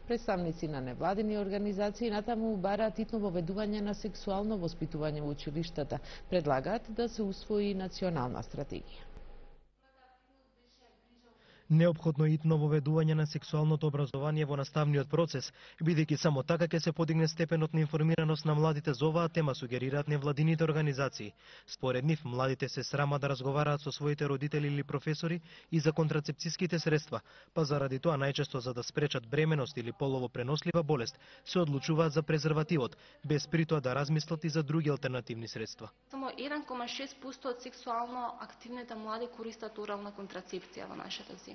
Представници на невладини организации натаму бараат итно воведување на сексуално воспитување во училиштата. Предлагаат да се усвои национална стратегија. Неопходно итно воведување на сексуалното образование во наставниот процес, бидејќи само така ќе се подигне степенот на информираност на младите за оваа тема, сугерираат невладините организации. Според нив, младите се срама да разговараат со своите родители или професори и за контрацепцијските средства, па заради тоа најчесто за да спречат бременост или полово пренослива болест, се одлучуваат за презервативот, без при тоа да размислат и за други алтернативни средства. Само 1,6% од сексуално активните млади користат орална контрацепција во нашата земја.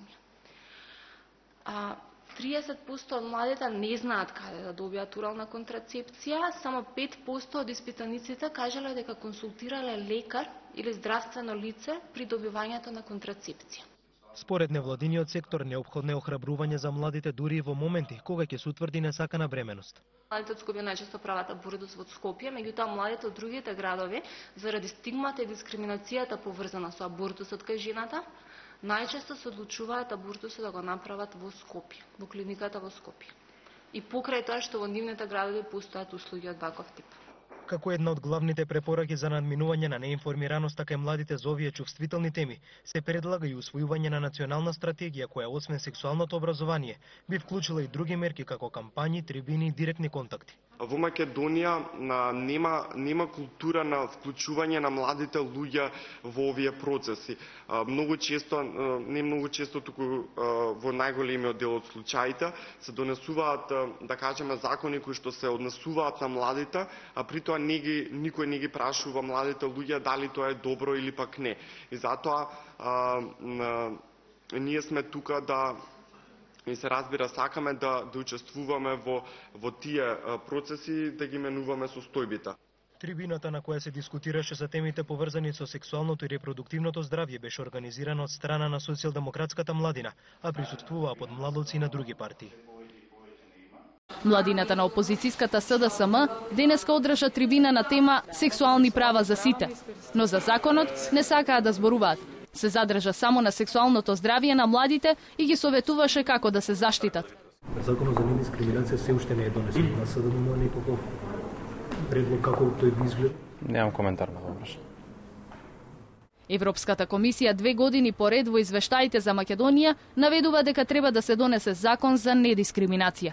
30% од младите не знаат каде да добијат орална контрацепција, само 5% од испитаниците кажале дека консултирале лекар или здравствено лице при добивањето на контрацепција. Според невладиниот сектор, неопходно е охрабрување за младите дури и во моменти кога ќе се утврди несакана бременност. Младите од Скопје најчесто прават абортус во Скопје, меѓутоа младите од другите градови, заради стигмата и дискриминацијата поврзана со абортусот кај жената, најчесто се одлучуваат абортусот да го направат во Скопје, во клиниката во Скопје. И покрај тоа што во нивните градови постојат услуги од ваков тип. Како една од главните препораки за надминување на неинформираноста кај младите за овие чувствителни теми, се предлага и усвојување на национална стратегија која освен сексуалното образование би вклучила и други мерки како кампањи, трибини и директни контакти. Во Македонија нема култура на вклучување на младите луѓе во овие процеси. Многу често, не многу често, туку во најголемиот дел од случаите се донесуваат, да кажеме, закони кои што се однесуваат на младите, а при тоа никој не ги прашува младите луѓе дали тоа е добро или пак не. И затоа ние сме тука да и се разбира сакаме да учествуваме во тие процеси, да ги менуваме состојбите. Трибината на која се дискутираше за темите поврзани со сексуалното и репродуктивното здравје беше организирана од страна на Социјалдемократската младина, а присуствуваа подмладоци на други партии. Младината на опозицијската СДСМ денеска одржа трибина на тема сексуални права за сите, но за законот не сакаа да зборуваат. Се задржа само на сексуалното здравје на младите и ги советуваше како да се заштитат. Законот за недискриминација се уште не е донесен. На СДСМ неколку предлог како тој би изгледа? Немам коментар на тоа прашање. Европската комисија 2 години поред во извештаите за Македонија наведува дека треба да се донесе закон за недискриминација.